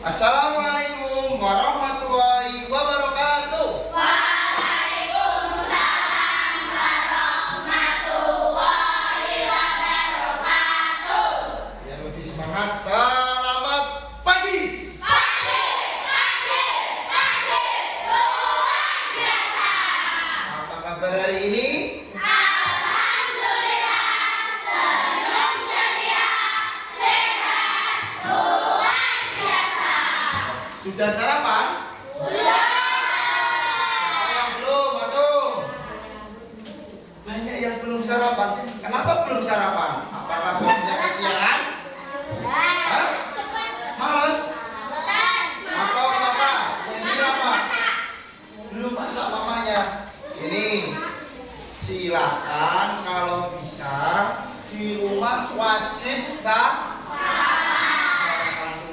Assalamualaikum warahmatullahi wabarakatuh. Waalaikumsalam warahmatullahi wabarakatuh. Yang lebih semangat, selamat pagi. Pagi, luar biasa. Apa kabar hari ini? Alhamdulillah, senyum ceria, sehat, luar biasa. Sudah sarapan? Sudah. Siapa yang belum? Masuk. Banyak yang belum sarapan. Kenapa belum sarapan? Apakah punya kesiangan? Hah? Males? Atau kenapa? Ini apa? Belum masak mamanya. Ini silakan kalau bisa di rumah wajib sarapan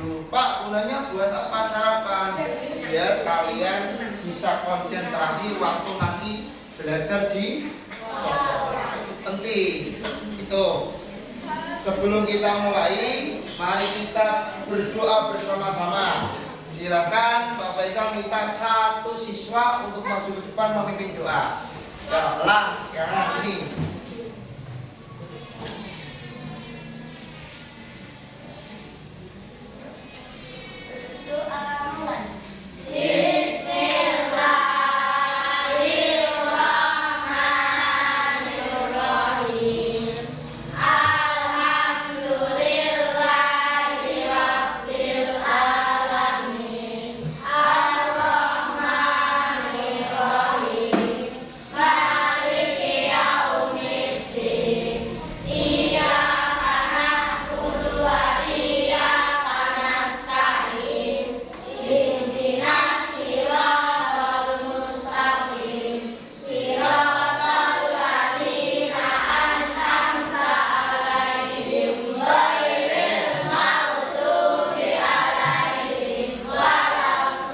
dulu. Pak, gunanya buat apa sarapan? Biar kalian bisa konsentrasi waktu nanti belajar di sekolah. Itu penting. Itu. Sebelum kita mulai, mari kita berdoa bersama-sama. Silakan Pak Faisal minta satu siswa untuk maju ke depan memimpin doa. Ulang sekarang sini. Doa mulai. Bismillahirrahmanirrahim. Alhamdulillahirabbil alamin. Arrahmanirrahim. Maliki yaumiddin. Iyyaka na'budu wa iyyaka nasta'in. Ihdinas siratal mustaqim. Siratal ladzina an'amta 'alaihim ghairil maghdubi 'alaihim waladdallin.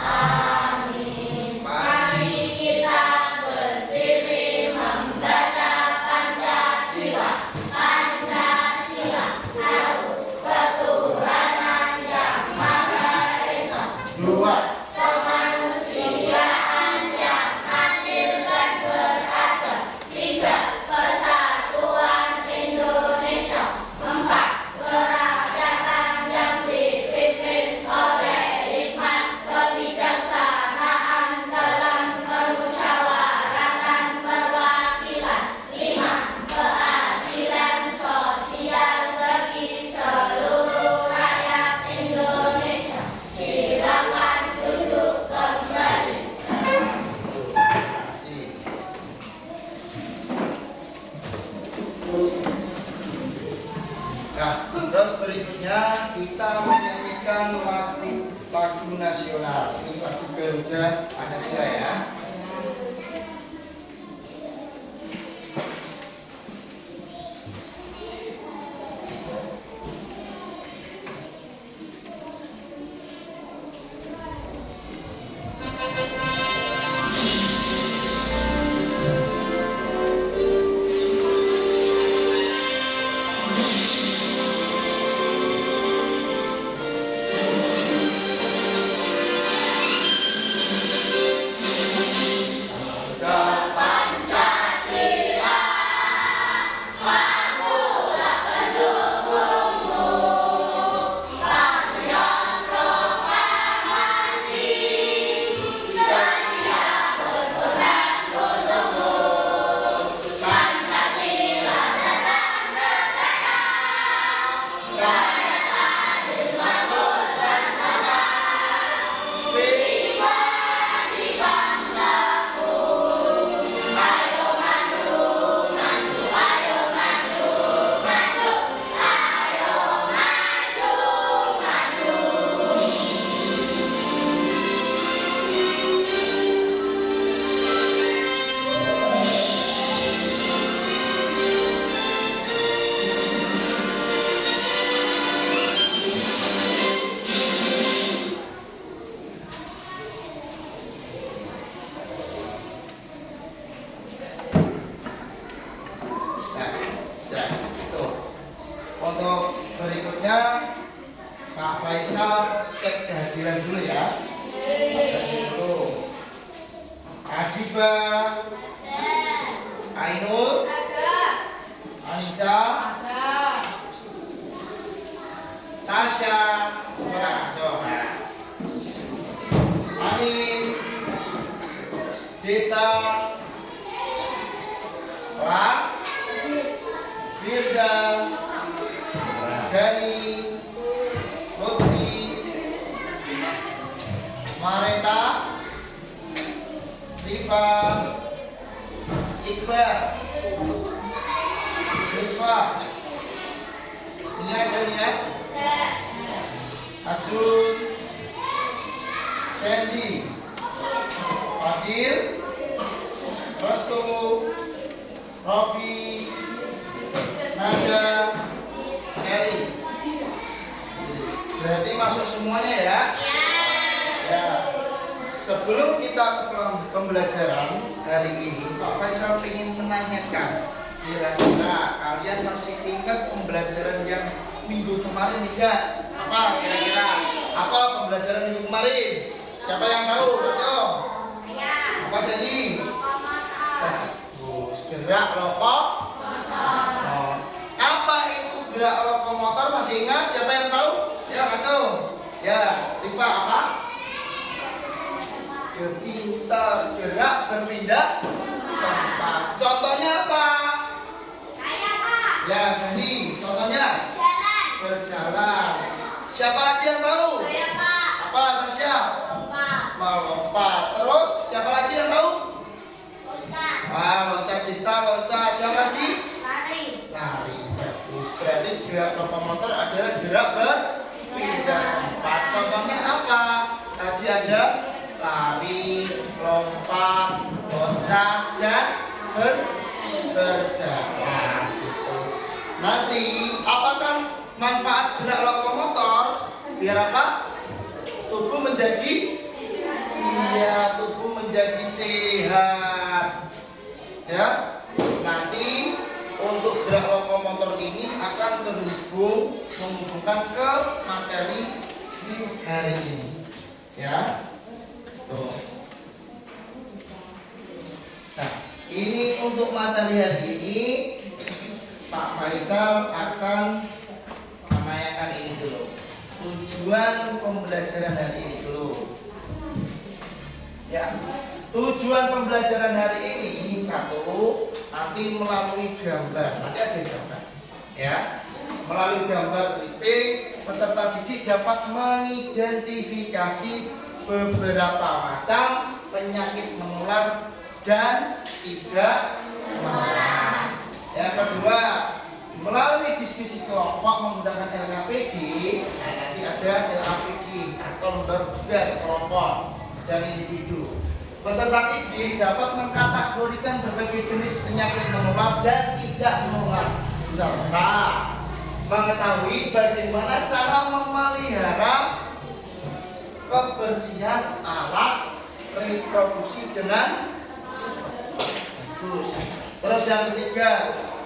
Amin. Mari kita berdiri membaca Pancasila. Pancasila, satu ketuhanan yang Maha Esa. Dua. Kemanusiaan yang adil dan beradab. Tiga, persatuan Indonesia. Empat, peradaban yang dipimpin oleh hikmat kebijaksanaan dalam permusyawaratan perwakilan. Lima, keadilan sosial bagi seluruh rakyat Indonesia. Silakan duduk kembali. Kasih. Nah, terus berikutnya kita menyanyikan lagu nasional. Ini lagu Garuda Pancasila ya. Pancasila, akulah pendukungmu. Patriot proklamasi, setia berperan untukmu. Pancasila dasar merdeka, rakyat adil makmur sentosa. Prima di bangsaku. Ayo maju, maju, ayo maju, maju, ayo maju, maju. Nah, itu. Untuk berikutnya Pak Faisal cek kehadiran dulu ya. Cek dulu. Adiba, Ainul, Anissa, Tasya, coba. Anin, Desta, Firza, Dani, Lutfi, Mareta, Rifa, Iqbal, Rizwa, Nia dan Nia, Ajun, Sandy, Fadil, Restu, Robi, Nada, Eli. Berarti masuk semuanya ya? Ya. Sebelum kita ke pembelajaran hari ini, Pak Faisal ingin menanyakan, kira-kira kalian masih ingat pembelajaran yang minggu kemarin tidak? Apa kira-kira? Apa pembelajaran minggu kemarin? Siapa yang tahu? Betul? Apa Sandy? Gerak lokomotor. Apa itu gerak lokomotor? Masih ingat? Siapa yang tahu? Ya, kacau. Ya, Rifa apa? Berpindah, gerak berpindah tempat. Contohnya apa? Saya, Pak. Ya, Sandy. Contohnya? Jalan. Berjalan. Siapa lagi yang tahu? Saya, Pak. Apa Tasya? Lompat. Melompat. Terus siapa lagi yang tahu? Loncat. Loncat, Dista, loncat. Siapa lagi? Lari. Lari. Bagus. Berarti gerak lokomotor adalah gerak berpindah tempat. Contohnya apa? Tadi ada lari, lompat, loncat, dan berjalan. Gitu. Nanti apakah manfaat gerak lokomotor? Biar apa? Tubuh menjadi tubuh menjadi sehat. Ya. Nanti untuk gerak lokomotor ini akan menghubungkan ke materi hari ini. Ya. Tuh. Nah, ini untuk materi hari ini Pak Faisal akan menanyakan ini dulu. Tujuan pembelajaran hari ini dulu. Ya, tujuan pembelajaran hari ini satu, nanti melalui gambar. Nanti ada gambar. Ya, melalui gambar clipping, peserta didik dapat mengidentifikasi beberapa macam penyakit menular dan tidak menular. Yang kedua, melalui diskusi kelompok menggunakan LKPD, nanti ada LKPD atau lembar tugas kelompok dan individu. Peserta didik dapat mengkategorikan berbagai jenis penyakit menular dan tidak menular, serta mengetahui bagaimana cara memelihara kebersihan alat reproduksi dengan bagus. Terus yang ketiga,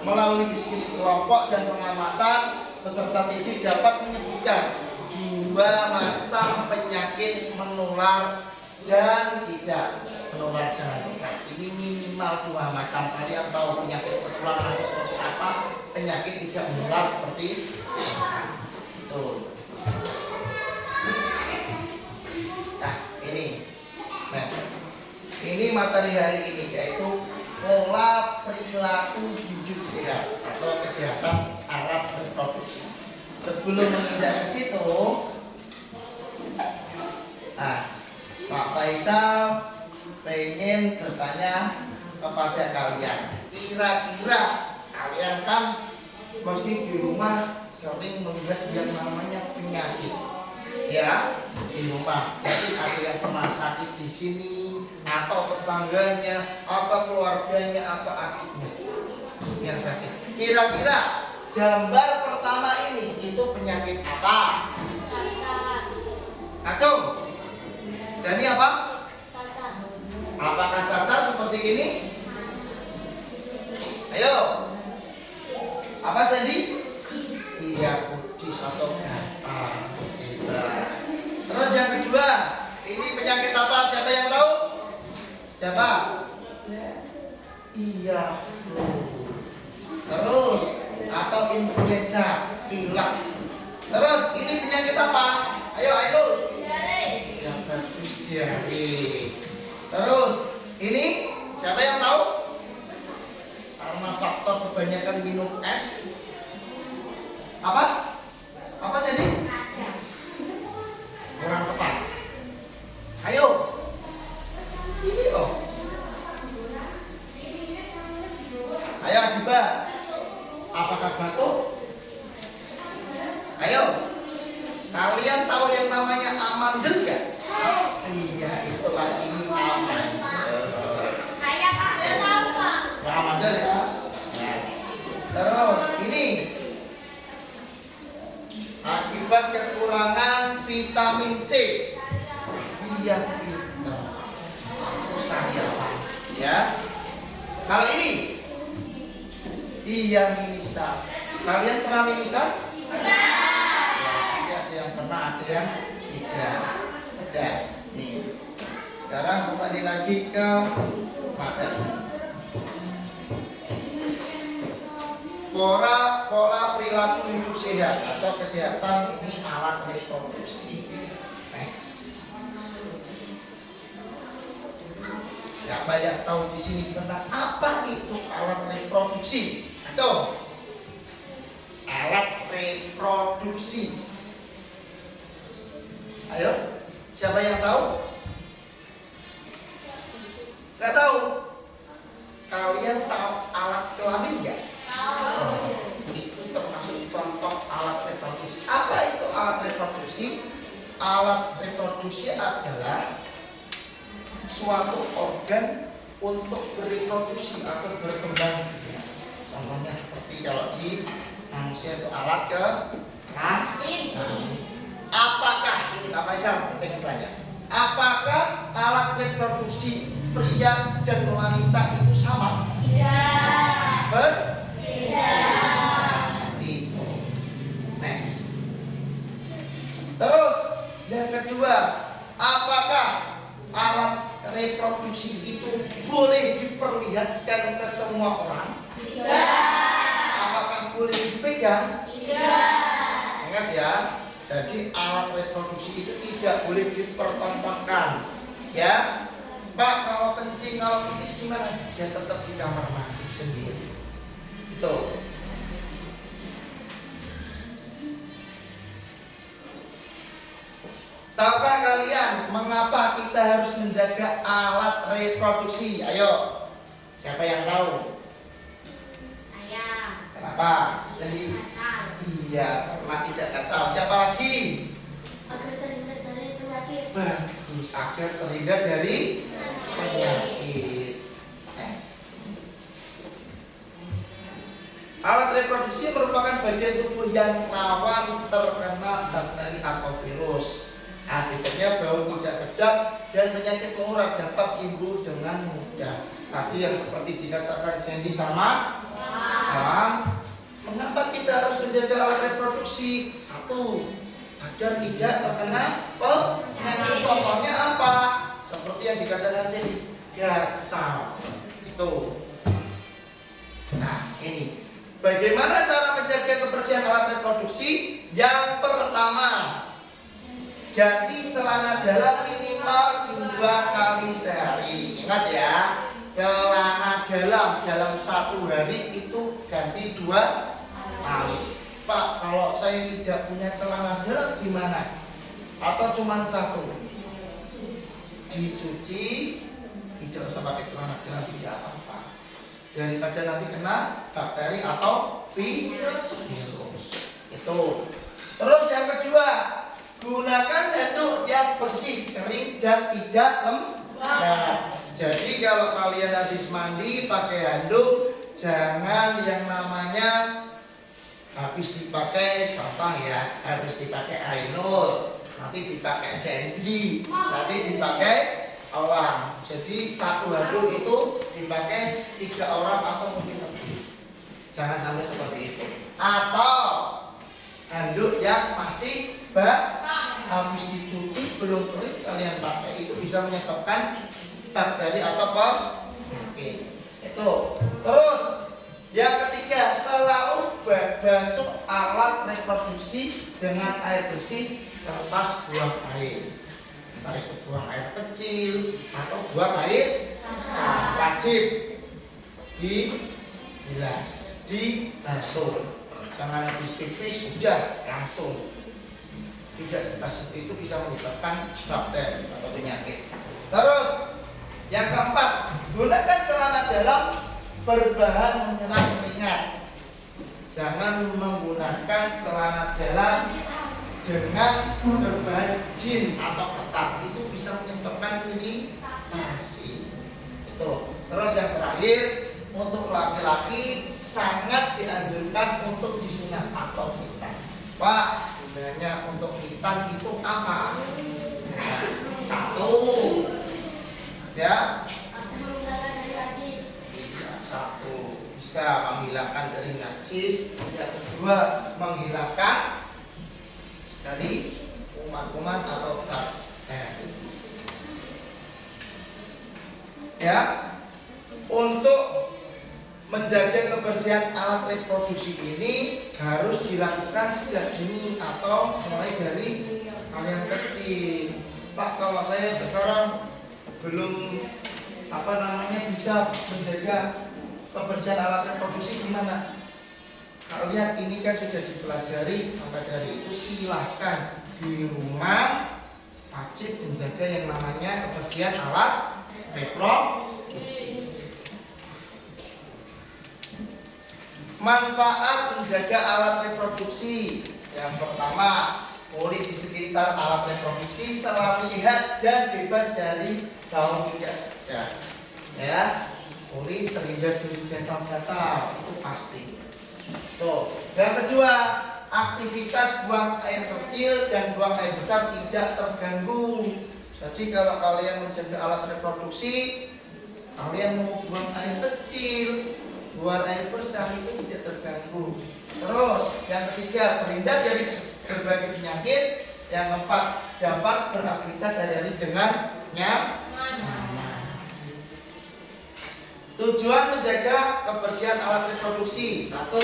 melalui diskusi kelompok dan pengamatan, peserta didik dapat menyebutkan 2 macam penyakit menular dan tidak menular dengan cepat. Ini minimal 2 macam. Kalian tahu penyakit menular nanti seperti apa, penyakit tidak menular seperti itu. Nah, ini materi hari ini, yaitu pola perilaku hidup sehat atau kesehatan alat reproduksi. Sebelum menginjak ke situ, Pak Faisal pengen bertanya kepada kalian. Kira-kira kalian kan pasti di rumah sering melihat yang namanya penyakit, ya, di rumah. Jadi ada yang pernah sakit di sini, atau tetangganya, atau keluarganya, atau adiknya yang sakit. Kira-kira gambar pertama ini itu penyakit apa? Acung. Dan ini apa? Apakah cacar seperti ini? Ayo. Apa Sandy? Iya, kudis atau gatal. Siapa? Iya, flu. Terus atau influenza, pilek. Terus ini penyakit apa? Ayo, Ainul. Diabetes diare. Terus ini siapa yang tahu? Karena faktor kebanyakan minum es. Apa? Apa sih ini? Kurang tepat. Ayo. Ini loh. Ayo Adiba. Apakah batuk? Ayo. Kalian tahu yang namanya amandel nggak? Iya, itulah ini amandel. Saya Pak. Saya tahu Pak. Ya, amandel ya. Nah. Terus ini akibat kekurangan vitamin C. Iya, pintar. Itu saya Pak. Ya. Kalau ini, iya mimisan. Kalian pernah mimisan? Ada yang pernah, ada yang tidak. Udah, nih. Sekarang kembali lagi ke materi. Pola perilaku hidup sehat atau kesehatan ini alat reproduksi. Next. Siapa yang tahu di sini tentang apa itu alat reproduksi? Ayo. Alat reproduksi. Ayo, siapa yang tahu? Nggak tahu? Kalian tahu alat kelamin nggak? Itu termasuk contoh alat reproduksi. Apa itu alat reproduksi? Alat reproduksi adalah suatu organ untuk bereproduksi atau berkembang. Contohnya seperti kalau di manusia itu alat kelamin. Apakah ini Pak Faisal pengen tanya? Apakah alat reproduksi pria dan wanita itu sama? Tidak. Itu. Next. Terus yang kedua, apakah alat reproduksi itu boleh diperlihatkan ke semua orang? Apakah boleh dipegang? Ingat ya, jadi alat reproduksi itu tidak boleh dipertontonkan. Ya, Pak, kalau kencing, kalau pipis gimana? Ya tetap di kamar mandi sendiri. Itu. Tahukah kalian mengapa kita harus menjaga alat reproduksi? Ayo, siapa yang tahu? Saya. Kenapa? Jadi, iya, karena tidak gatal. Siapa lagi? Agar terhindar dari penyakit. Bagus, agar terhindar dari penyakit. Alat reproduksi merupakan bagian tubuh yang rawan terkena bakteri atau virus. Akibatnya bau tidak sedap dan penyakit menular dapat timbul dengan mudah. Tadi yang seperti dikatakan Sandy sama Bang, mengapa kita harus menjaga alat reproduksi? Satu, agar tidak terkena penyakit. Contohnya apa? Seperti yang dikatakan Sandy, gatal. Itu. Nah, ini. Bagaimana cara menjaga kebersihan alat reproduksi? Yang pertama, ganti celana dalam minimal 2 kali sehari. Ingat ya, celana dalam 1 hari itu ganti 2 kali. Pak, kalau saya tidak punya celana dalam gimana? Atau cuma 1? Dicuci, tidak usah pakai celana dalam, tidak apa-apa. Daripada nanti kena bakteri atau virus. Itu. Terus yang kedua, gunakan handuk yang bersih, kering dan tidak lembab. Nah, jadi kalau kalian habis mandi pakai handuk, jangan yang namanya habis dipakai, contoh ya, habis dipakai Ainul, nanti dipakai Sandy, nanti dipakai orang. Jadi 1 handuk itu dipakai 3 orang atau mungkin lebih. Jangan sampai seperti itu. Atau handuk yang masih habis dicuci belum kering kalian pakai, itu bisa menyebabkan bakteri atau penyakit. Itu. Terus yang ketiga, selalu basuh alat reproduksi dengan air bersih selepas buang air. Entah itu buang air kecil atau buang air besar, wajib dibilas, dibasuh. Jangan habis pipis udah langsung. Tidak dibasuh itu bisa menyebabkan bakteri atau penyakit. Terus yang keempat, gunakan celana dalam berbahan menyerap keringat. Jangan menggunakan celana dalam dengan berbahan jin atau ketat, itu bisa menyebabkan iritasi. Itu. Terus yang terakhir, untuk laki-laki sangat dianjurkan untuk disunat atau khitan. Pak, gunanya untuk khitan itu apa? Nah, satu, ya. Satu, bisa menghilangkan dari najis. Yang kedua, menghilangkan dari kuman-kuman atau bakteri. Ya, untuk menjaga kebersihan alat reproduksi ini harus dilakukan sejak dini atau mulai dari kalian kecil. Pak, kalau saya sekarang belum bisa menjaga kebersihan alat reproduksi gimana? Kalian ini kan sudah dipelajari, maka dari itu silahkan di rumah wajib menjaga yang namanya kebersihan alat reproduksi. Manfaat menjaga alat reproduksi. Yang pertama, kulit di sekitar alat reproduksi selalu sehat dan bebas dari bau tidak sedap. Ya, kulit terhindar dari gatal-gatal, itu pasti. Tuh. Yang kedua, aktivitas buang air kecil dan buang air besar tidak terganggu. Jadi kalau kalian menjaga alat reproduksi, kalian mau buang air kecil, buang air besar itu tidak terganggu. Terus yang ketiga, terhindar dari berbagai penyakit. Yang keempat, dapat beraktivitas sehari-hari dengan nyaman. Tujuan menjaga kebersihan alat reproduksi. Satu,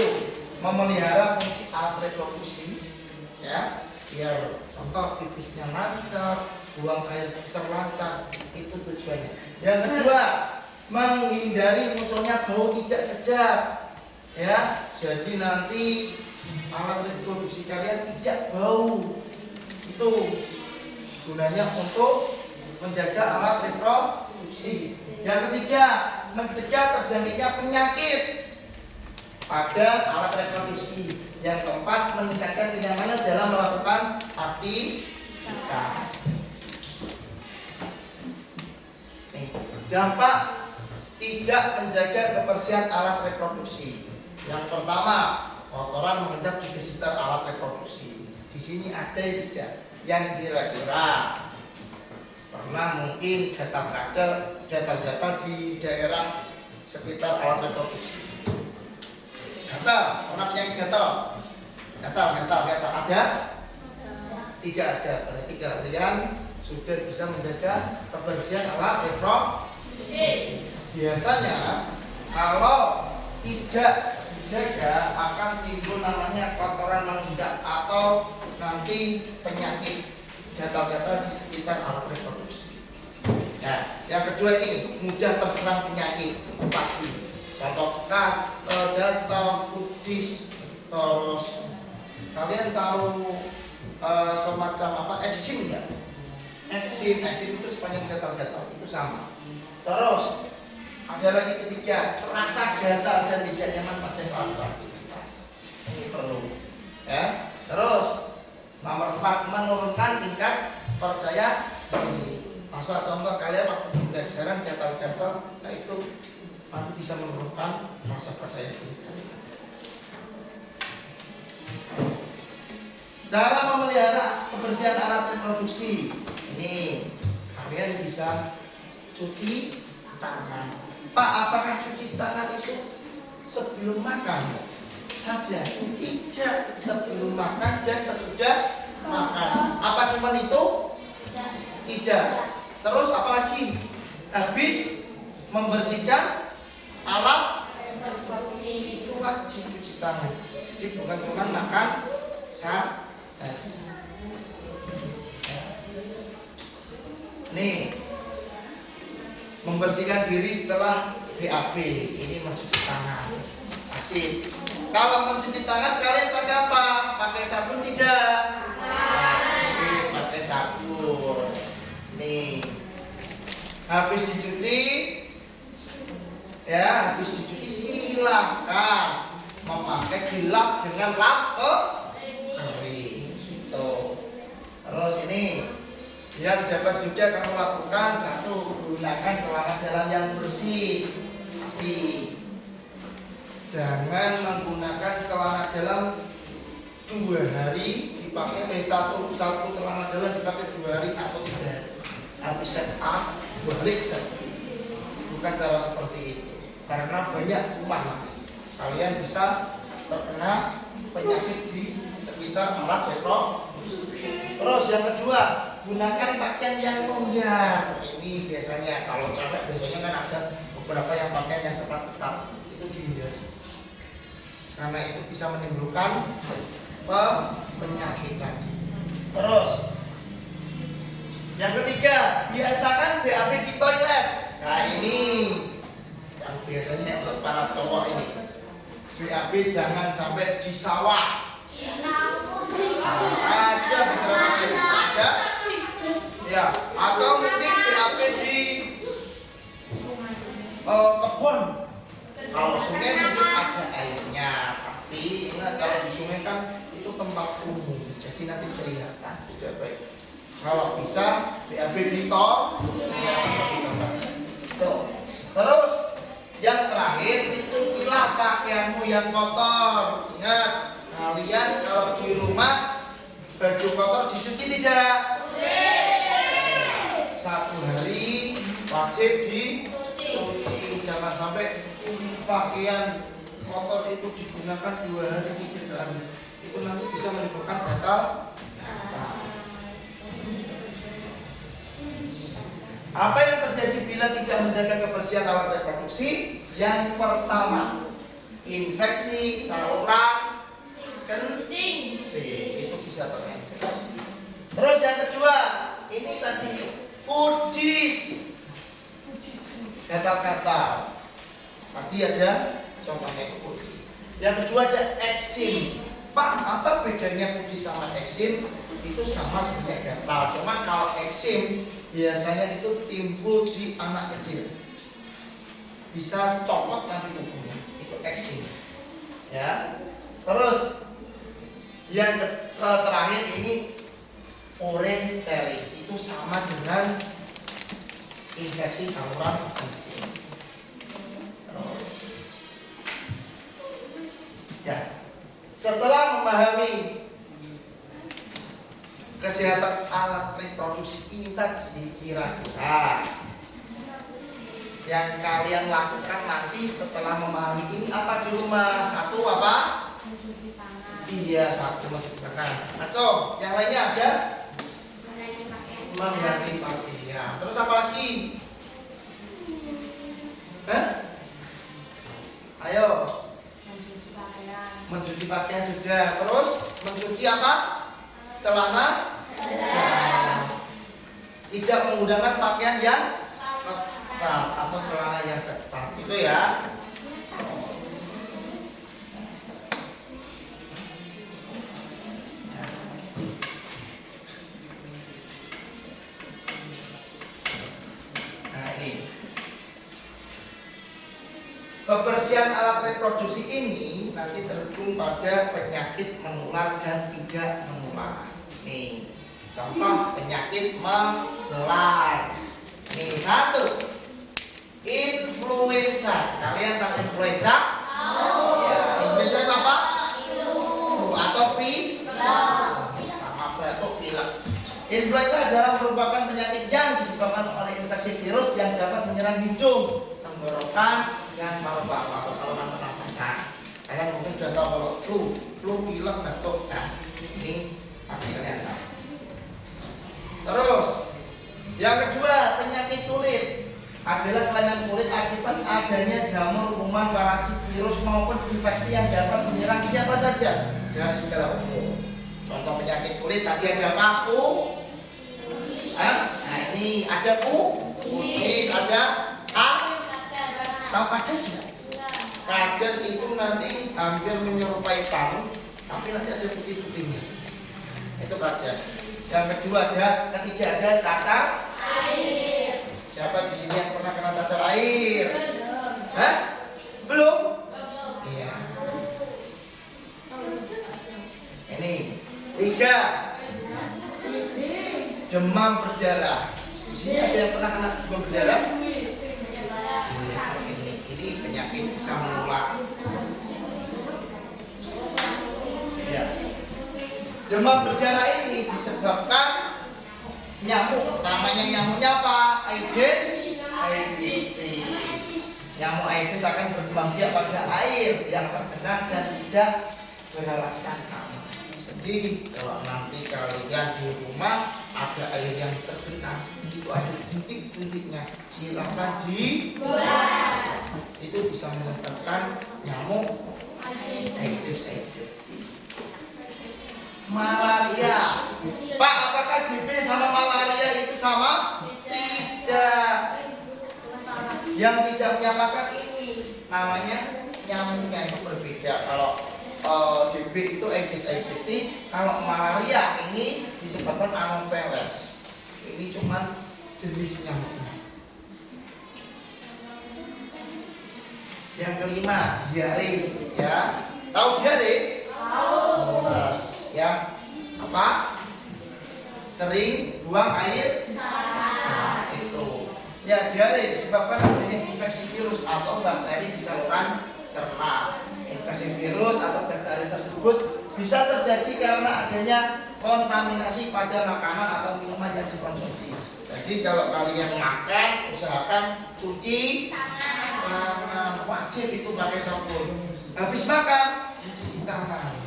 memelihara fungsi alat reproduksi, ya, biar contoh pipisnya lancar, buang air besar lancar, itu tujuannya. Yang kedua, menghindari munculnya bau tidak sedap, ya. Jadi nanti alat reproduksi kalian tidak bau. Itu gunanya untuk menjaga alat reproduksi. Yang ketiga, mencegah terjangkitnya penyakit pada alat reproduksi. Yang keempat, meningkatkan kenyamanan dalam melakukan aktivitas. Dampak tidak menjaga kebersihan alat reproduksi. Yang pertama, kotoran mengendap di sekitar alat reproduksi. Di sini ada tidak yang kira-kira pernah mungkin gatal-gatal di daerah sekitar alat reproduksi. Gatal, orang yang gatal ada? Tidak ada. Berarti kalian sudah bisa menjaga kebersihan alat reproduksi. Biasanya kalau tidak dijaga akan timbul namanya kotoran mengendap atau nanti penyakit gatal-gatal di sekitar alat reproduksi. Nah, yang kedua ini mudah terserang penyakit, itu pasti. Contoh gatal, kudis, terus kalian tahu semacam apa? Eksim ya? Eksim itu sepanjang gatal-gatal itu sama. Terus ada lagi ketiga, terasa gatal dan tidak nyaman pada saat beraktivitas. Ini perlu, ya. Terus nomor 4, menurunkan tingkat percaya diri. Masa contoh kalian waktu pembelajaran gatal-gatal, nah itu nanti bisa menurunkan rasa percaya diri kalian. Cara memelihara kebersihan alat reproduksi. Ini kalian bisa cuci tangan. Pak, apakah cuci tangan itu sebelum makan saja? Tidak, sebelum makan dan sesudah makan. Apa cuma itu? Tidak. Terus apa lagi? habis membersihkan alat itu wajib cuci tangan. Jadi bukan cuma makan saja. Nih, membersihkan diri setelah BAB, ini mencuci tangan wajib. Kalau mencuci tangan kalian pakai apa? Pakai sabun tidak? Wajib pakai sabun. Nih, habis dicuci, ya habis dicuci silahkan memakai dilap dengan lap kering. Gitu. Terus ini yang dapat juga kamu lakukan, satu, gunakan celana dalam yang bersih. Tapi jangan menggunakan celana dalam 2 hari dipakai, satu celana dalam dipakai 2 hari atau 3 hari. Habis set up, balik set. Bukan cara seperti itu. Karena banyak kuman nanti. Kalian bisa terkena penyakit di sekitar alat reproduksi. Terus yang kedua, gunakan pakaian yang longgar. Ini biasanya kalau cewek biasanya kan ada beberapa yang pakaian yang ketat-ketat, itu dihindari. Karena itu bisa menimbulkan penyakitan. Terus yang ketiga, biasakan BAB di toilet. Nah ini yang biasanya untuk para cowok ini, BAB jangan sampai di sawah. Ada beberapa ada, ya, atau mungkin BAB di kebun. Kalau sungai mungkin ada airnya, tapi ingat kalau di sungai kan itu tempat umum, jadi nanti kelihatan tidak baik. Kalau bisa BAB di tuh. Terus yang terakhir ini cucilah pakaianmu yang kotor. Ingat, kalian kalau di rumah baju kotor dicuci tidak? 1 hari wajib dicuci. Jangan sampai pakaian kotor itu digunakan 2 hari 3 hari. Itu nanti bisa menimbulkan gatal. Apa yang terjadi bila tidak menjaga kebersihan alat reproduksi? Yang pertama, infeksi saluran kencing. Itu bisa terinfeksi. Terus yang kedua, ini tadi kudis, gatal-gatal. Tadi ada contohnya kudis. Yang kedua ada eksim. Pak, apa bedanya kudis sama eksim? Itu sama sebenarnya gatal. Cuma kalau eksim biasanya itu timbul di anak kecil, bisa copot nanti tubuhnya, itu eksim. Ya. Terus yang terakhir ini orientalis, itu sama dengan infeksi saluran kencing. Terus, ya, setelah memahami kesehatan alat reproduksi ini tadi, kira-kira yang kalian lakukan nanti setelah memahami ini apa di rumah? Satu apa? Mencuci tangan. Iya, satu mencuci tangan. Nah, yang lainnya ada? Mengganti pakaian. Terus apa lagi? Ayo. Mencuci pakaian. Mencuci pakaian sudah. Terus mencuci apa? Celana. Tidak menggunakan pakaian yang ketat atau celana yang ketat, itu ya. Nah ini kebersihan alat reproduksi ini nanti terhubung pada penyakit menular dan tidak menular. Nih, contoh penyakit menular. Nih, satu, influenza. Kalian tahu influenza? Ya, influenza itu apa? Flu atau sama batuk pilek. Influenza adalah merupakan penyakit yang disebabkan oleh infeksi virus yang dapat menyerang hidung, tenggorokan, dan paru-paru atau saluran pernafasan. Kalian mungkin sudah tahu kalau flu pilek, batuk. Nah, ini pasti kalian tahu. Terus yang kedua, penyakit kulit. adalah kelainan kulit akibat adanya jamur, kuman, parasit, virus maupun infeksi yang dapat menyerang siapa saja dari segala umur. Contoh penyakit kulit tadi ada apa? Nah ini ada kumis, ada tahu kades ya? Kades itu nanti hampir menyerupai paru, tapi nanti ada putih-putihnya. Itu kades. Yang kedua ketiga ada cacar air. Siapa di sini yang pernah kena cacar air? Hah? Belum? Iya. Ini 3 demam berdarah. Di sini ada yang pernah kena demam berdarah? Ini penyakit bisa menular. Ya. Demam berdarah ini disebabkan nyamuk. Namanya nyamuknya apa? Aedes aegypti. Nyamuk Aedes akan berkembang biak pada air yang tergenang dan tidak beralaskan kamar. Jadi kalau nanti kalian di rumah ada air yang tergenang, itu ada jentik-jentiknya, silakan dibuang. Itu bisa menyebabkan nyamuk Aedes aegypti. Malaria. Pak, apakah DB sama malaria itu sama? Tidak. Yang tidak menyamakan ini namanya nyamuknya itu berbeda. Kalau DB itu Aedes aegypti, kalau malaria ini disebabkan Anopheles. Ini cuma jenis nyamuknya. Yang kelima, diare, ya. Tahu diare? Tahu. Ya, apa? Sering buang air besar. Itu. Ya, diare disebabkan adanya infeksi virus atau bakteri di saluran cerna. Infeksi virus atau bakteri tersebut bisa terjadi karena adanya kontaminasi pada makanan atau minuman yang dikonsumsi. Jadi kalau kalian makan, usahakan cuci tangan. Wajib itu pakai sabun. Habis makan, cuci tangan.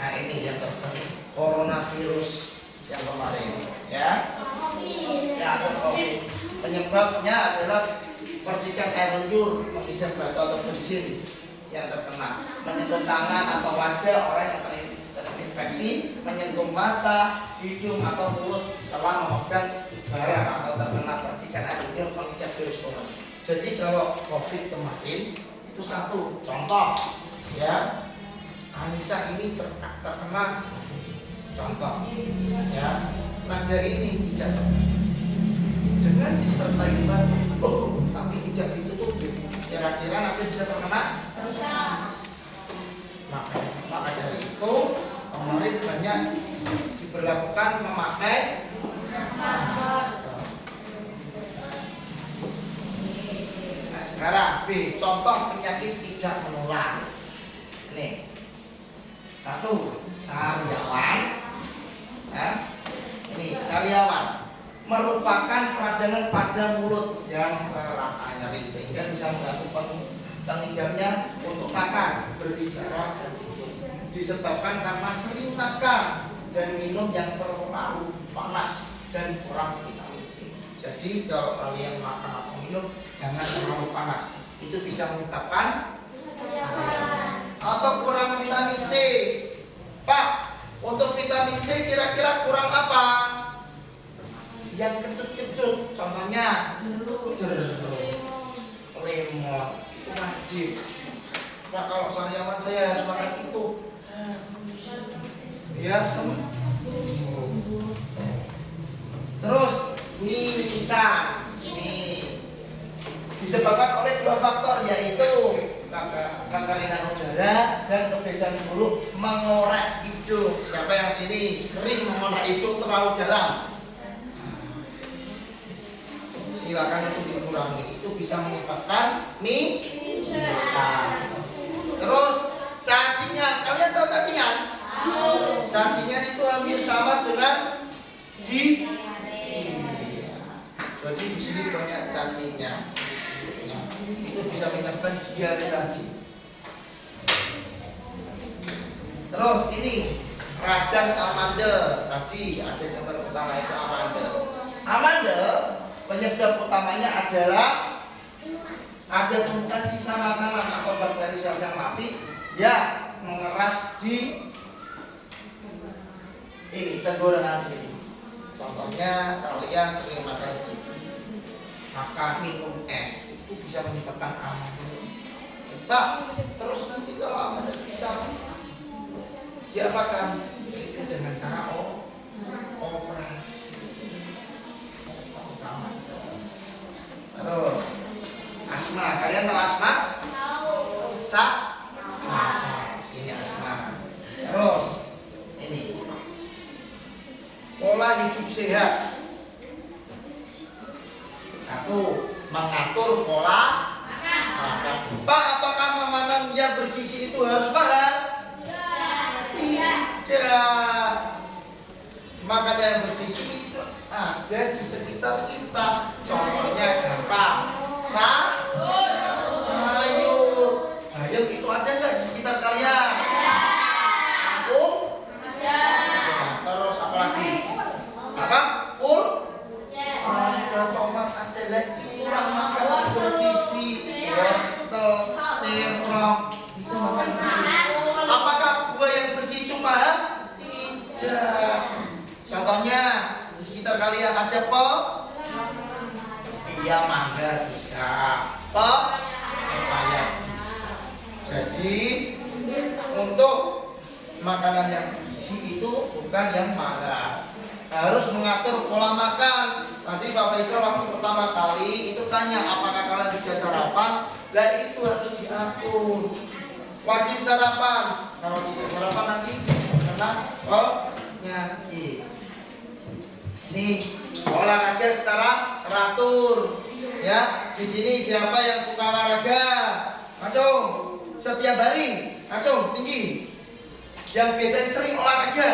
Nah ini yang terbaru, coronavirus yang kemarin, ya. Ya, atau COVID. Penyebabnya adalah percikan air liur, mengidap batu atau bersin yang terkena, menyentuh tangan atau wajah orang yang terinfeksi, menyentuh mata, hidung atau mulut setelah memegang barang atau terkena percikan air liur mengidap virus corona. Jadi kalau COVID kemarin itu satu contoh, ya. Anissa ini terkena contoh, ya. Nanda ini tidak terkena dengan disertai batu, tapi tidak ditutupi. Kira-kira Nanda bisa terkena? Maka dari itu kemarin banyak diberlakukan memakai masker. Nah, sekarang B, contoh penyakit tidak menular. Ini. 1. Sariawan. Ya. Ini sariawan merupakan peradangan pada mulut yang terasa nyeri sehingga bisa mengganggu pengidapnya untuk makan, berbicara, dan tidur. Disebabkan karena sering makan dan minum yang terlalu panas dan kurang vitamin C. Jadi kalau kalian makan atau minum jangan terlalu panas. Itu bisa menyebabkan sariawan atau kurang vitamin C. Pak, untuk vitamin C kira-kira kurang apa? Yang kecut-kecut, contohnya jeruk, lemon, itu wajib. Pak, kalau sariawan saya harus makan itu biar sembuh. Terus mie instan, ini disebabkan oleh 2 faktor, yaitu kekeringan udara dan kebiasaan buruk mengorek hidung. Siapa yang sini sering mengorek hidung terlalu dalam? Silakan itu dikurangi. Itu bisa menyebabkan mie instan. Terus cacingan, kalian tahu cacingan? Cacingan itu hampir sama dengan jadi di sini banyak cacingnya. Itu bisa menyebabkan diare tadi. Terus ini radang amandel, tadi ada gambar pertama itu amandel. Amandel, penyebab utamanya adalah ada tumpukan sisa makanan atau bakteri sel mati yang mengeras di ini tenggorokan sini. Contohnya kalian sering makan chicken, maka minum es itu bisa menyebabkan amandel. Pak, terus nanti kalau amandel bisa diapakan? Itu dengan cara operasi. Terus asma, kalian tahu asma? Tahu. Sesak nafas, ini asma. Terus ini pola hidup sehat. Satu, mengatur pola makan. Pak, apakah makanan yang bergizi itu harus mahal? Tidak. Makanan yang bergizi itu ada di sekitar kita. Contohnya gampang. Sayur. Bayam itu ada nggak di sekitar kalian? Kangkung? Ya, terus apa lagi? Apa? Ada tomat, ada lagi. Itulah makanan bergizi. Wortel, terong. Itu makanan bergizi. Apakah buah yang bergizi mahal? Tidak. Contohnya di sekitar kalian ada iya, mangga bisa, pepaya bisa. Jadi untuk makanan yang bergizi itu bukan yang mahal. Harus mengatur pola makan. Tadi Pak Faisal waktu pertama kali itu tanya apakah kalian juga sarapan? Lah itu harus diatur. Wajib sarapan. Kalau tidak sarapan nanti kena penyakit. Nih, olahraga secara teratur. Ya, di sini siapa yang suka olahraga? Acung, setiap hari. Acung, tinggi. Yang biasanya sering olahraga.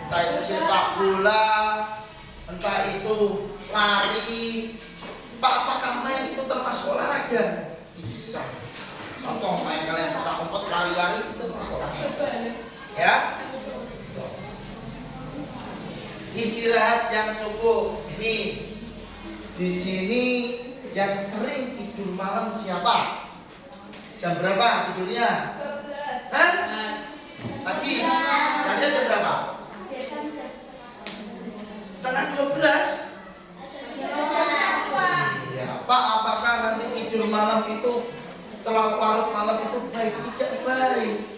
Entah itu sepak bola, entah itu lari. Pak, apakah main itu termasuk olahraga? Bisa. Contoh main kalian petak-umpet, lari-lari itu termasuk olahraga. Ya. Istirahat yang cukup. Nih, di sini yang sering tidur malam siapa? Jam berapa tidurnya? 12. Hah? Pagi? Masih jam berapa? Setengah 12. Iya, Pak, apakah nanti tidur malam itu terlalu larut malam itu baik? Tidak baik.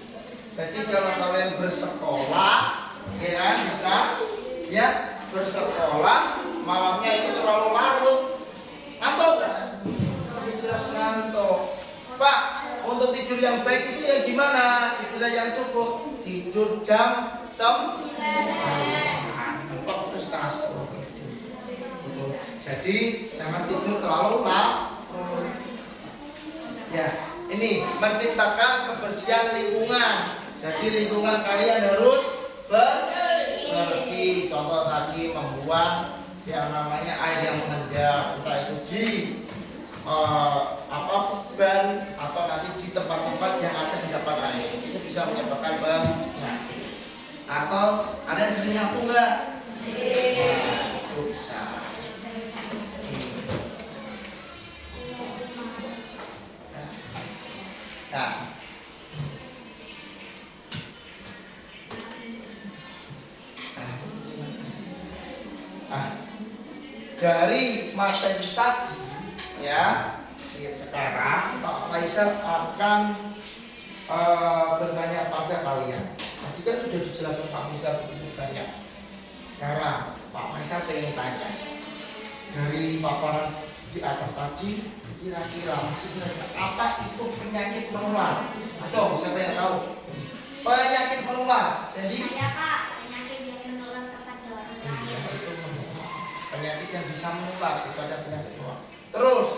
Jadi kalau kalian bersekolah, ya kan, bisa ya bersekolah malamnya itu terlalu larut, ngantuk nggak? Jelas ngantuk. Pak, untuk tidur yang baik itu ya gimana? Istilah yang cukup tidur jam 9. Mentok itu setengah 10 gitu. Jadi jangan tidur terlalu larut. Ya, ini menciptakan kebersihan lingkungan. Jadi lingkungan kalian harus bersih. Contoh tadi membuang yang namanya air yang mengendap, entah itu di ban atau nanti di tempat-tempat yang ada di depan air, itu bisa menyebabkan penyakit. Atau ada yang sering nyapu nggak? Itu bisa. Nah, dari materi tadi ya, sekarang Pak Faisal akan bertanya pada kalian. Tadi kan sudah dijelaskan Pak Faisal begitu banyak. Sekarang Pak Faisal pengen tanya, dari paparan di atas tadi, kira-kira masih ingat apa itu penyakit menular? Ayo, siapa yang tahu? Penyakit menular. Jadi Saya Pak, penyakit yang menular kepada orang lain. itu menular. Penyakit yang bisa menular itu ada penyakit menular. Terus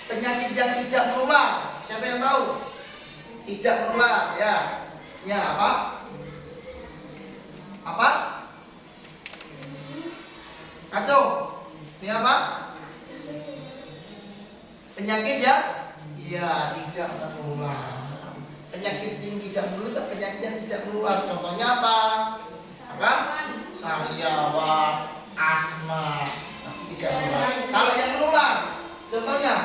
penyakit yang tidak menular, siapa yang tahu? Tidak menular, ya. Ya, apa? Apa? Kacau. Ini apa? Penyakit ya? Iya, tidak menular. Penyakit yang tidak menular, penyakit yang tidak menular. Contohnya apa? Apa? Sariawan, asma, tidak menular. Kalau yang menular, contohnya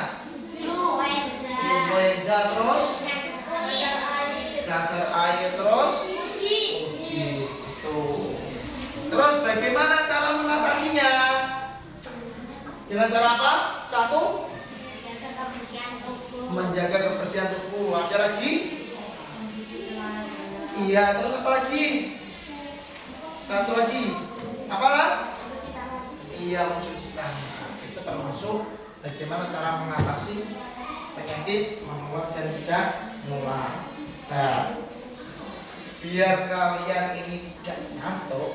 influenza terus cacar air terus kudis. Itu. Terus bagaimana cara mengatasinya? Dengan cara apa? Satu, menjaga kebersihan tubuh. Ada lagi? Iya, terus apa lagi? Satu lagi. Apa lah? Iya, mencuci tangan. Itu termasuk bagaimana cara mengatasi penyakit menular dan tidak menular. Nah, biar kalian ini tidak ngantuk,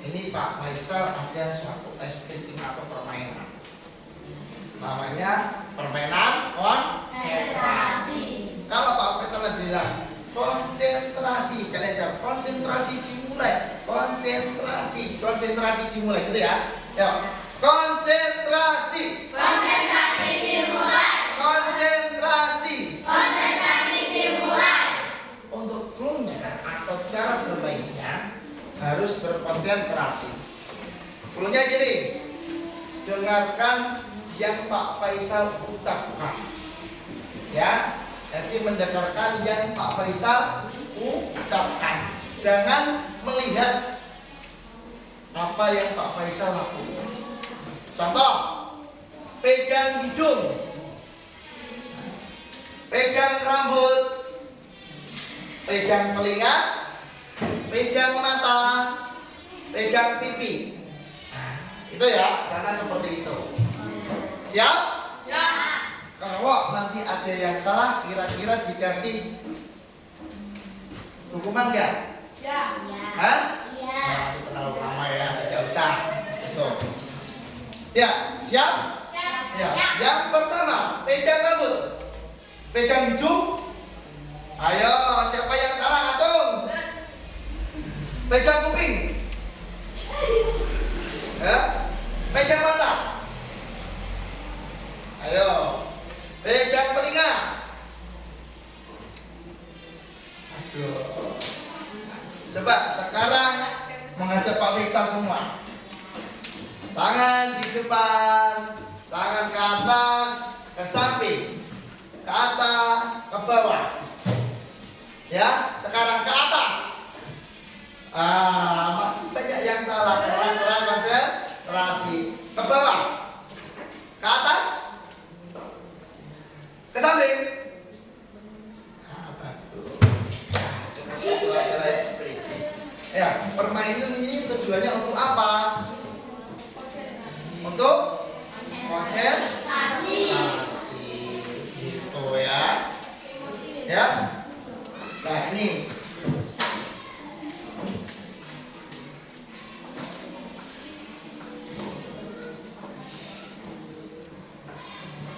ini Pak Faisal ada suatu activity atau permainan. Namanya permainan konsentrasi. Kalau Pak Faisal bilang konsentrasi, kalian jawab konsentrasi dimulai. Konsentrasi dimulai, gitu ya. Yuk, konsentrasi. Konsentrasi dimulai. Untuk clue-nya atau cara bermainnya harus berkonsentrasi. Clue-nya gini, dengarkan yang Pak Faisal ucapkan. Ya, jadi mendengarkan yang Pak Faisal ucapkan. Jangan melihat apa yang Pak Faisal lakukan. Contoh, pegang hidung, pegang rambut, pegang telinga, pegang mata, pegang pipi. Nah, itu ya, jangan seperti itu. Siap? Siap. Kalau nanti ada yang salah, kira-kira dikasih hukuman nggak? Ya. Hah? Nah, itu terlalu lama ya, tidak usah. Itu. Ya, siap? Ya. Yang pertama, pegang rambut, pegang hidung. Ayo, siapa yang salah, atung? Pegang kuping. Ya. Pegang mata. Ayo. Pegang telinga. Aduh. Coba sekarang menghadap Pak Faisal semua. Tangan di depan, tangan ke atas, ke samping, ke atas, ke bawah. Ya, sekarang ke atas. Masih banyak yang salah. Kurang konsentrasi. Ke bawah, ke atas, ke samping. Itu adalah seperti ini. Ya, permainan ini tujuannya untuk apa? Untuk konsentrasi. Gitu ya. Ya. Nah, ini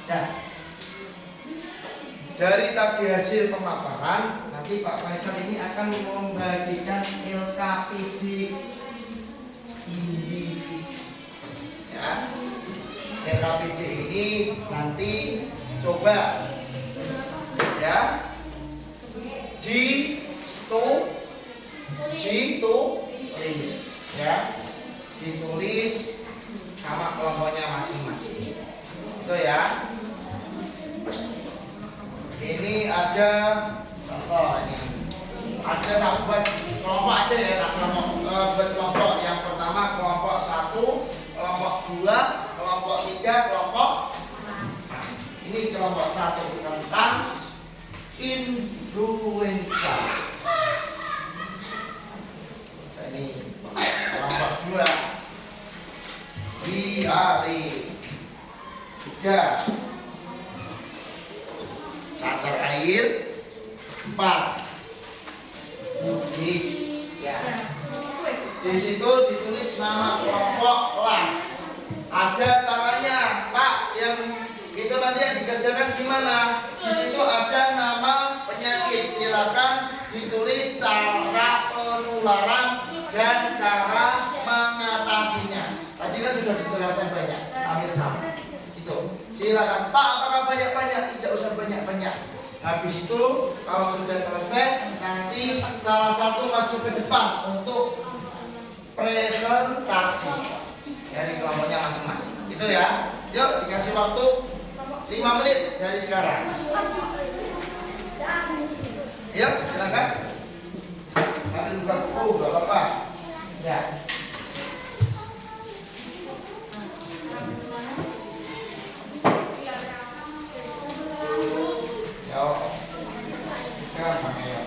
nah, dari tadi hasil pemaparan, nanti Pak Faisal ini akan membagikan LKPD individu. Ya, LKPD ini nanti coba ya ditulis ya, ditulis sama kelompoknya masing-masing. Itu ya. Ini ada contoh ini. Ada tak buat kelompok aja ya, nah, buat kelompok yang pertama kelompok 1, kelompok 2, kelompok 3, kelompok 4. Ini kelompok 1 tentang influenza. Ini kelompok 2 diare. 3 cacar air. 4 kudis ya. Di situ ditulis nama kelompok kelas. Ada caranya, Pak, yang itu nanti yang dikerjakan gimana? Di situ ada nama penyakit. Silakan ditulis cara penularan dan cara mengatasinya. Tadi kan sudah dijelaskan banyak, hampir sama. Itu. Silakan, Pak, apakah banyak-banyak? Tidak usah banyak-banyak. Habis itu kalau sudah selesai, nanti salah satu maju ke depan untuk presentasi. dari kelompoknya masing-masing. Itu ya. Yuk dikasih waktu 5 menit dari sekarang. Yuk silakan. Sambil buka buku, gak apa-apa. Ya. Yuk. Gampang ya.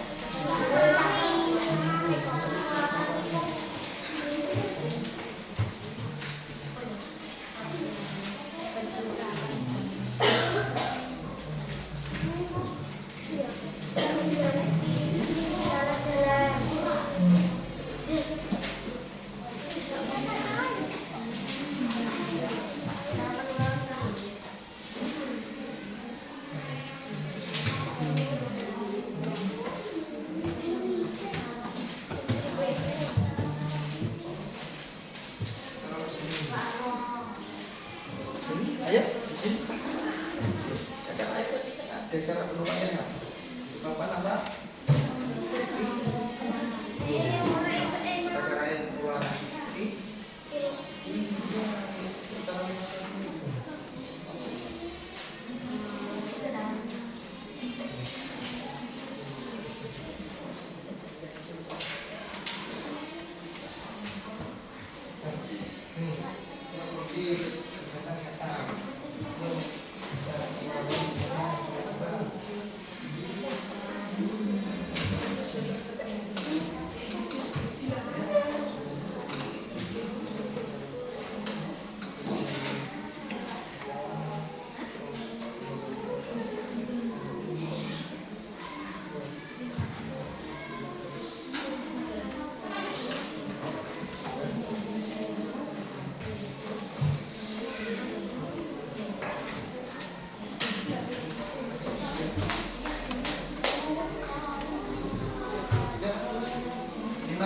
Ayo, di sini Caca. Caca, ayo. Ada cara penulisannya nggak? Disebabkan apa? Caca lain keluar.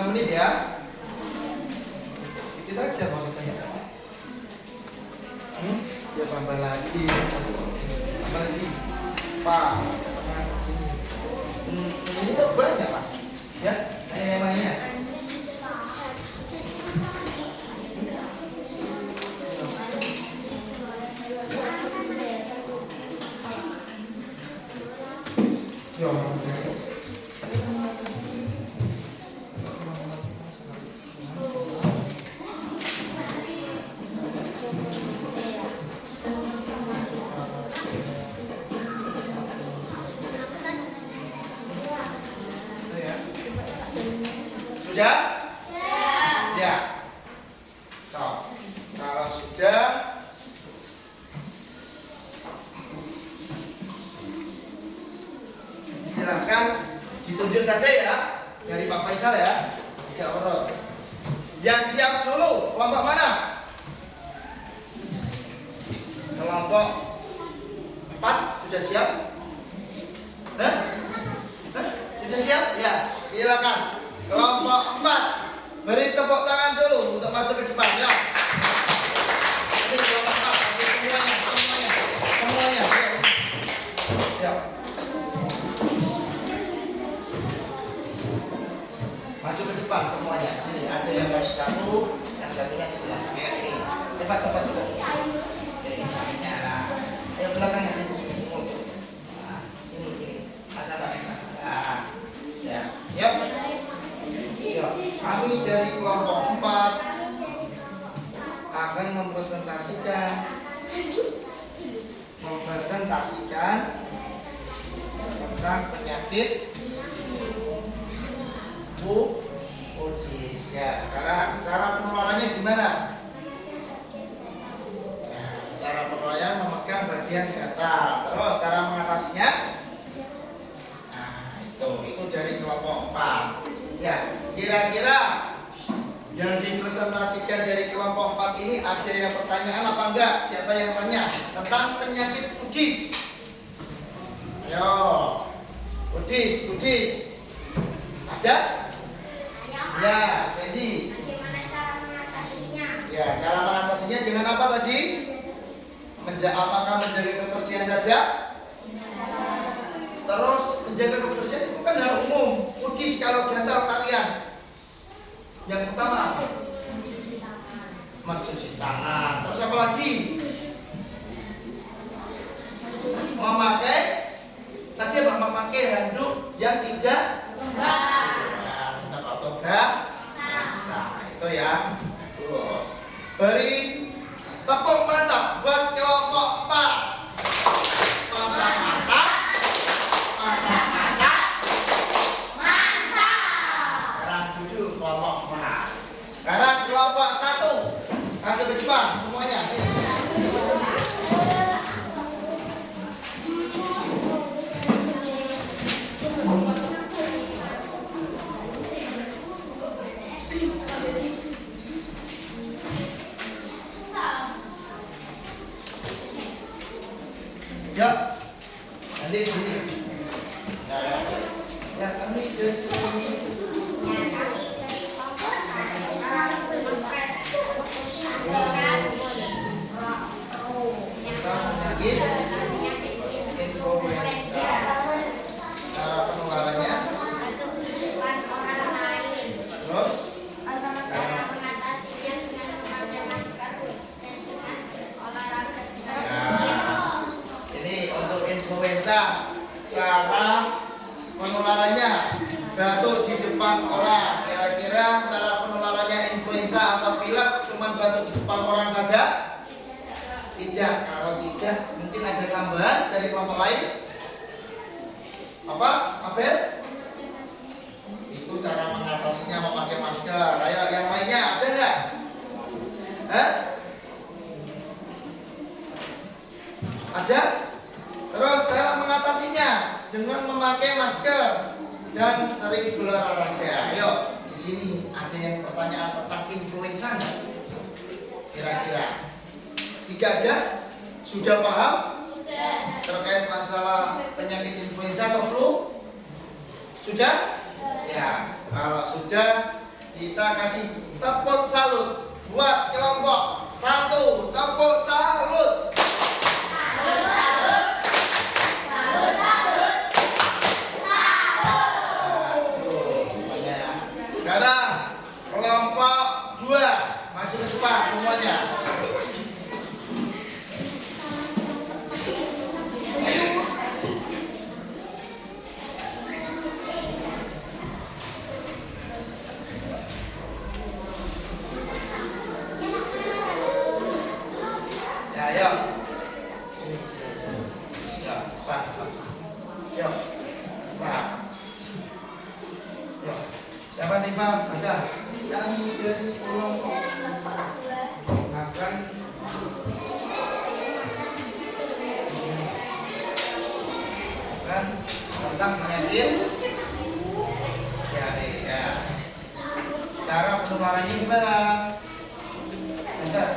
Menit ya. Itu aja maksudnya. Ya sampai lagi. Sampai lagi. Pak. Ini kan banyak Pak. Ya, yang lainnya. Yo. Sudah? Ya. Toh, kalau sudah, silakan ditunjuk saja ya dari Pak Faisal ya. Tidak perlu. Yang siap dulu, kelompok mana? Kelompok 4 sudah siap? Hah? Sudah siap? Ya, silakan. Kelompok 4 beri tepuk tangan dulu untuk maju ke depan ya. Ini kelompok 4, semuanya. Ya. Maju ke depan semuanya. Sini ada yang baru satu, yang satunya di belakang. Ya, sini. Cepat. Ayo belakang ya sini. Nah, ini. Asal nah. Ya. Yap. Ya, Agus dari kelompok 4 akan mempresentasikan tentang penyakit Udis. Ya, sekarang cara penularannya gimana? Ya, cara penularannya memegang bagian gatal. Terus cara mengatasinya? Nah, itu dari kelompok 4. Ya, kira-kira yang dipresentasikan dari kelompok 4 ini ada yang pertanyaan apa enggak? Siapa yang tanya tentang penyakit Udis? Ayo, Udis. Ada? Ya, jadi. Bagaimana cara mengatasinya? Ya, cara mengatasinya dengan apa tadi? Apakah menjaga kebersihan saja? Terus menjaga kebersihan itu kan hal umum. Udis kalau gatal kalian yang utama apa? mencuci tangan. Terus apa lagi? Memakai tadi apa? Memakai handuk yang tidak lembab. Tetap otobrak. Nah, itu ya. Terus beri tepuk mantap buat kelompok 4. Mantap, mantap. Mantap, mantap. Mantap. Sekarang duduk kelompok 4. Sekarang kelompok 1. Masuk ke depan semuanya. Sini. Ya, nanti sini. Ya, kami influenza. Cara penularannya. Terus? Influenza, cara penularannya batuk di depan orang. Kira-kira cara penularannya influenza atau pilek cuma batuk di depan orang saja? Tidak. Kalau tidak, mungkin ada tambahan dari kelompok lain. Apa, Abel? Itu cara mengatasinya memakai masker. Ayo, yang lainnya ada nggak? Ada? Terus cara mengatasinya dengan memakai masker dan sering berolahraga. Ayo, di sini ada yang pertanyaan tentang influenza nggak? Kira-kira? Tidak ada? Sudah paham? Sudah. Terkait masalah penyakit influenza atau flu? Sudah? Ya, kalau sudah kita kasih tepuk salut buat kelompok 1. Tepuk salut. Salut, salut. Salut, salut. Salut. Sekarang kelompok 2 maju ke depan semuanya. Ya, ayo. Ya, Pak. Yo, Pak. Yo. Siapa nih, Pak? Baca. Kami dari kelompok akan tentang penyakit diare ya. Cara penularannya gimana? Bentar.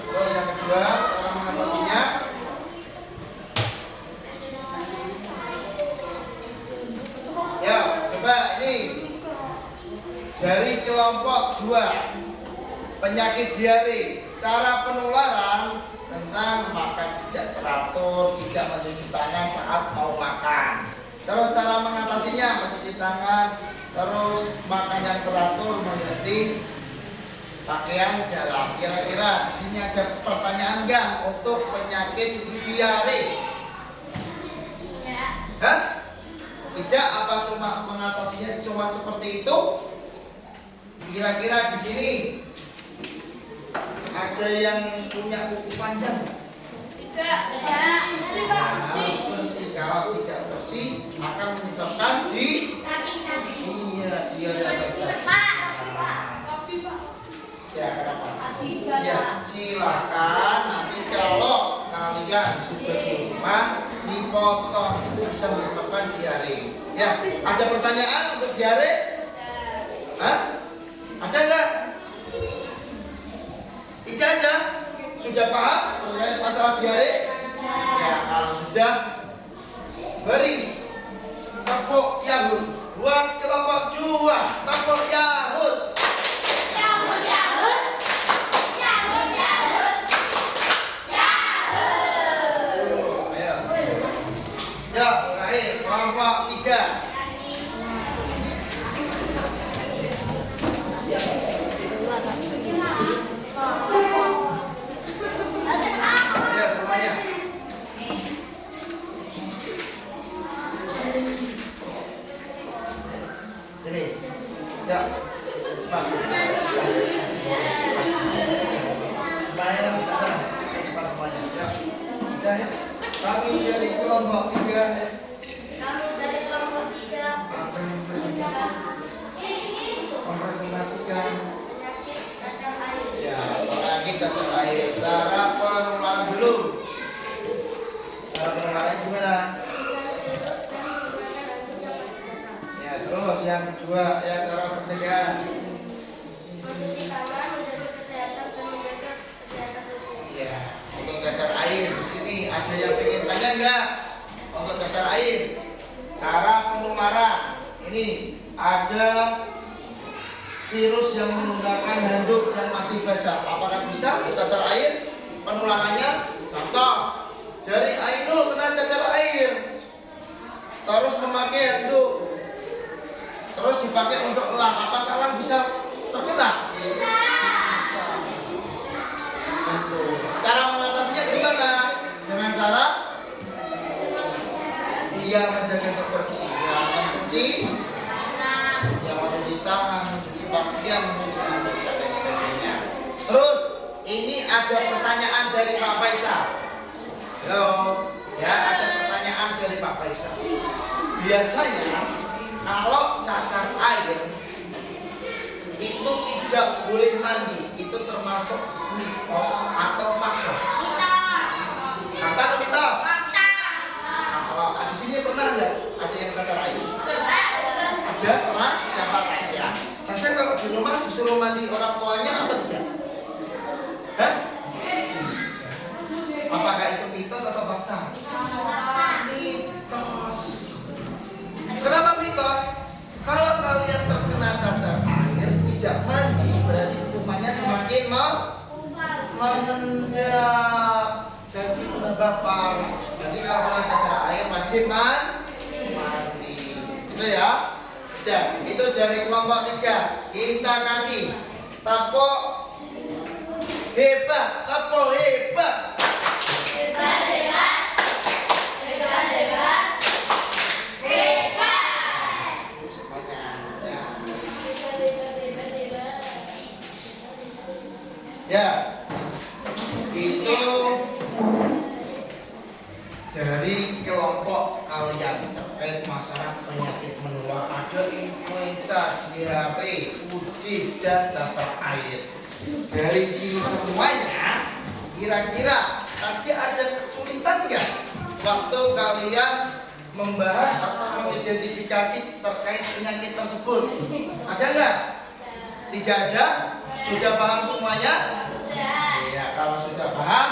Terus yang kedua, cara mengatasinya. Ya, coba ini dari kelompok 2 penyakit diare, cara penularan tentang makan tidak teratur, tidak mencuci tangan saat mau makan. Terus cara mengatasinya mencuci tangan, terus makan yang teratur, mengganti pakaian dalam. Kira-kira di sini ada pertanyaan nggak untuk penyakit diare? Hah? Tidak, apa cuma mengatasinya cuma seperti itu? Kira-kira di sini ada yang punya kuku panjang? Tidak. Bersih, Pak. Harus bersih. Kalau tidak bersih akan menyebabkan di Kaki. iya diare atau cacar. Ya, kenapa? Ya, silakan nanti kalau kalian sudah di rumah dipotong, itu bisa menyebabkan diare. Ya, ada pertanyaan untuk diare? Hah? Ada nggak? Tidak ada. Sudah paham terkait masalah diare? Ya, kalau sudah beri tepuk Yahud buat kelompok 2. Tepuk Yahud. Ya, terakhir kelompok 3. Ya. Cepat. Bayar cepat semuanya. Ya. Udah ya. Kami dari kelompok 3 ya. Kami dari kelompok 3 Akan mempresentasikan penyakit cacar air. ya, penyakit cacar air. Cara penularan dulu. Cara penularannya gimana? Virus dan menggunakan handuk yang masih basah. Ya, terus yang kedua ya cara pencegahan. Mencuci tangan, menjaga kesehatan dan menjaga kesehatan tubuh. Ya, untuk cacar air di sini ada yang pengen tanya enggak? Untuk cacar air, cara penularan ini ada virus yang menggunakan handuk yang masih basah. Apakah bisa untuk cacar air penularannya? Contoh dari Ainul kena cacar air, terus memakai handuk, terus dipakai untuk elang. Apakah elang bisa terkena? Bisa. Itu. Cara mengatasinya gimana? Dengan cara dia menjaga kebersihan, mencuci, ya mencuci tangan, mencuci pakaian, mencuci handuk dan lain sebagainya. Terus ini ada pertanyaan dari Pak Faisal. Halo, ya ada pertanyaan dari Pak Faisal. Biasanya kalau cacar air itu tidak boleh mandi, itu termasuk mitos atau fakta? Fakta atau mitos? Nah, kalau di sini pernah nggak ada yang cacar air? Ada, pernah? Siapa tes ya? Tesnya kalau di rumah disuruh mandi orang tuanya atau tidak? Hah? Apakah itu mitos atau fakta? Mitos. Kenapa mitos? Kalau kalian terkena cacar air tidak mandi, berarti kumannya semakin mengendap, jadi menambah parah. Jadi kalau kena cacar air wajib mandi. Itu ya. Ya, itu dari kelompok 3. Kita kasih tepuk hebat, tepuk hebat. Ya, itu dari kelompok kalian terkait masalah penyakit menular. Ada influenza, diare, kudis, dan cacar air. Dari sini semuanya, kira-kira tadi ada kesulitan nggak waktu kalian membahas atau mengidentifikasi terkait penyakit tersebut? Ada nggak? Tidak ada? Sudah paham semuanya? Ya, kalau sudah paham,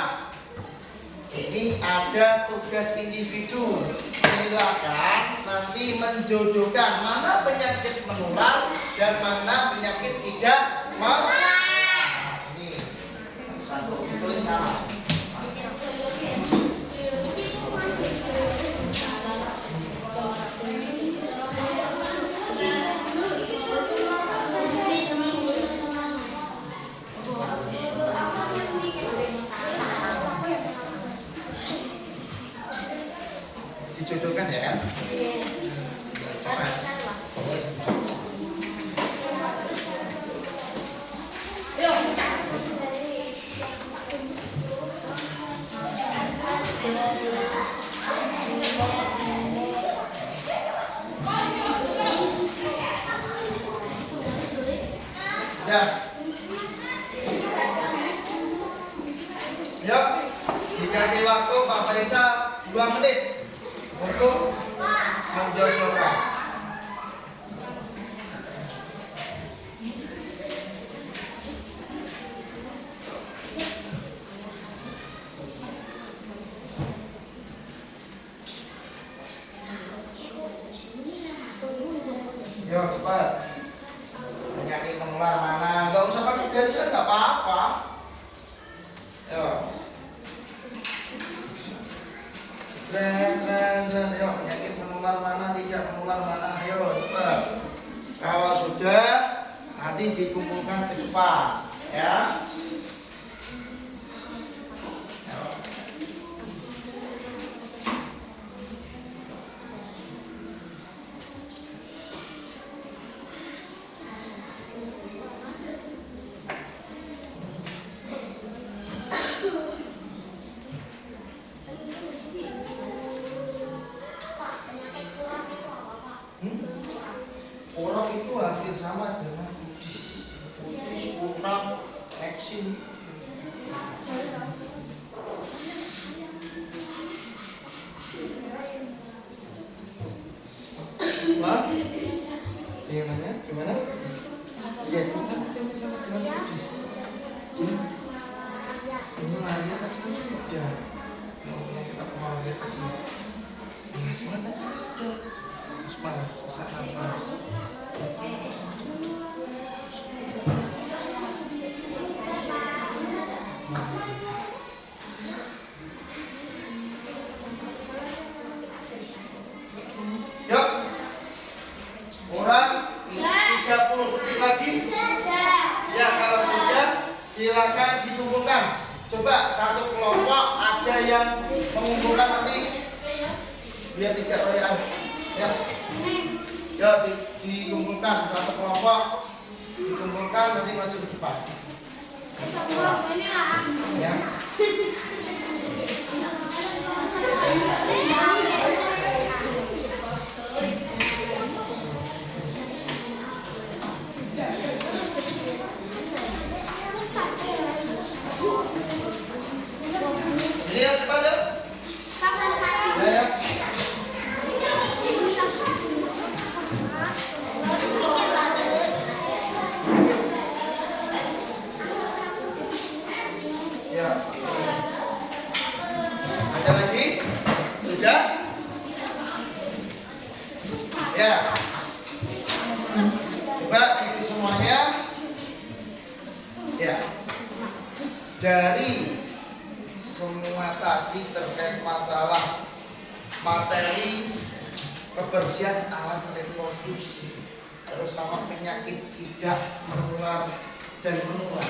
ini ada tugas individu. Silakan nanti menjodohkan mana penyakit menular dan mana penyakit tidak menular. Ini satu tulis nama. Dijodohkan ya. Coba. Ya. Yuk, dikasih waktu Pak Faisal 2 menit untuk menjodohkan. Yuk cepat. Penyakit menular mana? Gak usah pakai garisan, gak apa-apa. Yuk. Ayo, penyakit menular mana, tidak menular mana, ayo cepat. Kalau sudah, nanti dikumpulkan ke depan, ya. bersama dengan Udis, Unang, Eksim. Wah, yang nanya gimana? Iya, sama dengan Udis. Ini Maria tadi sudah. Yang kita Maria tadi. Semua tadi sudah. Semangat, sesak nafas. Yuk, orang 30 detik lagi. Ya, kalau sudah silakan dikumpulkan. Coba satu kelompok ada yang mengumpulkan nanti biar tidak royal. Ya, ya dikumpulkan satu kelompok, dikumpulkan nanti maju ke depan. Ya. Ini yang cepat ya. Ya. Ya. Ada lagi? Sudah? Ya. Coba itu semuanya. Ya. Dari semua tadi terkait masalah materi kebersihan alat reproduksi, terus sama penyakit tidak menular dan menular.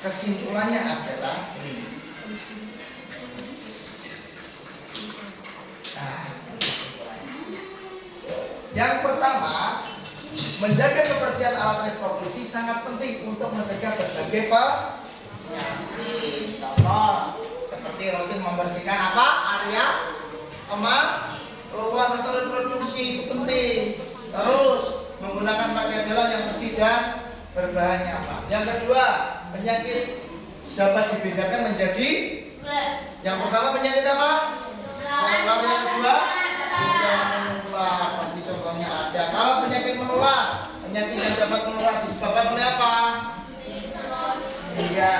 Kesimpulannya adalah ini. Nah, yang pertama, menjaga kebersihan alat reproduksi sangat penting untuk mencegah berbagai penyakit. Contoh seperti rutin membersihkan apa? Area keluar atau reproduksi itu penting. Terus menggunakan pakaian dalam yang bersih dan berbahan nyaman. Yang kedua, penyakit dapat dibedakan menjadi yang pertama penyakit apa? Menular. Yang kedua tidak menular. Nanti contohnya ada. Kalau penyakit menular, penyakit yang dapat menular disebabkan oleh apa? Iya,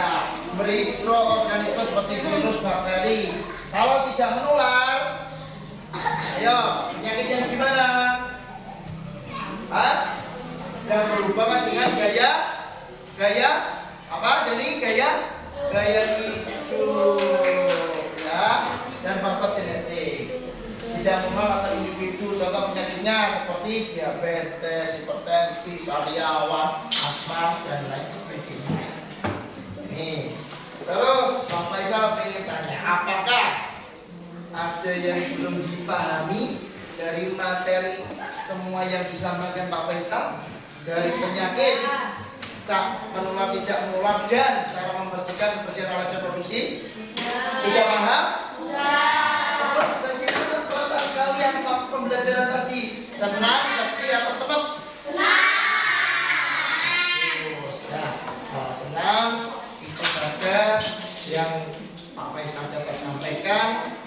mikroorganisme seperti virus, bakteri. Kalau tidak menular, ayo penyakit yang gimana? Yang berhubungan dengan gaya apa? Jadi gaya hidup, ya, dan faktor genetik. Tidak menular atau individu. Contoh penyakitnya seperti diabetes, hipertensi, sariawan, asma dan lain sebagainya. Nih, terus Bang Faisal pengen tanya, apakah ada yang belum dipahami dari materi semua yang disampaikan Pak Faisal dari penyakit menular tidak menular dan cara membersihkan kebersihan alat reproduksi? Sudah paham? Sudah. Bagaimana perasaan kalian waktu pembelajaran tadi? Senang, sedih atau senang? Senang. Nah, kalau senang itu saja yang Pak Faisal dapat sampaikan.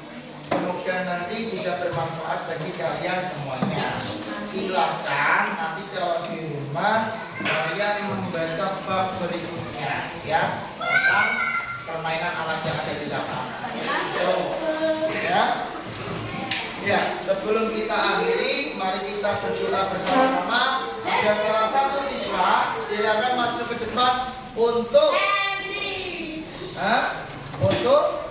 Semoga nanti bisa bermanfaat bagi kalian semuanya. Silakan nanti kalau di rumah kalian membaca bab berikutnya ya tentang permainan alat yang ada di lapangan. Ya. Ya, sebelum kita akhiri, mari kita berdoa bersama-sama. Ada salah satu siswa, silakan maju ke depan untuk untuk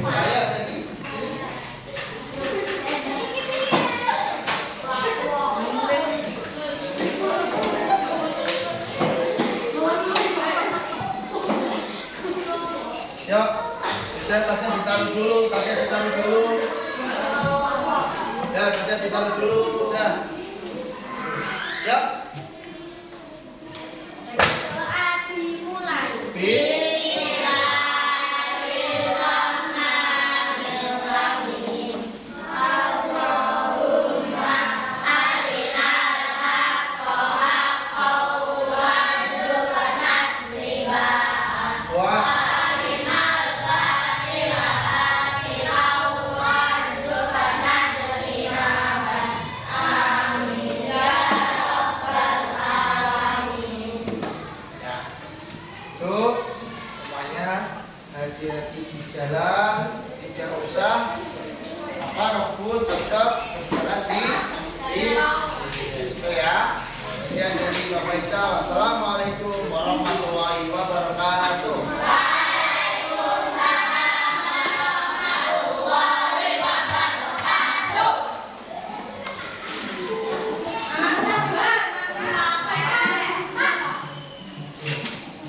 saya sendiri. Yuk, sudah tasnya ditaruh dulu, tasnya ditaruh dulu. Ya, tasnya ditaruh dulu, udah. Yuk. Doa dimulai. Faisal. Assalamualaikum warahmatullahi wabarakatuh.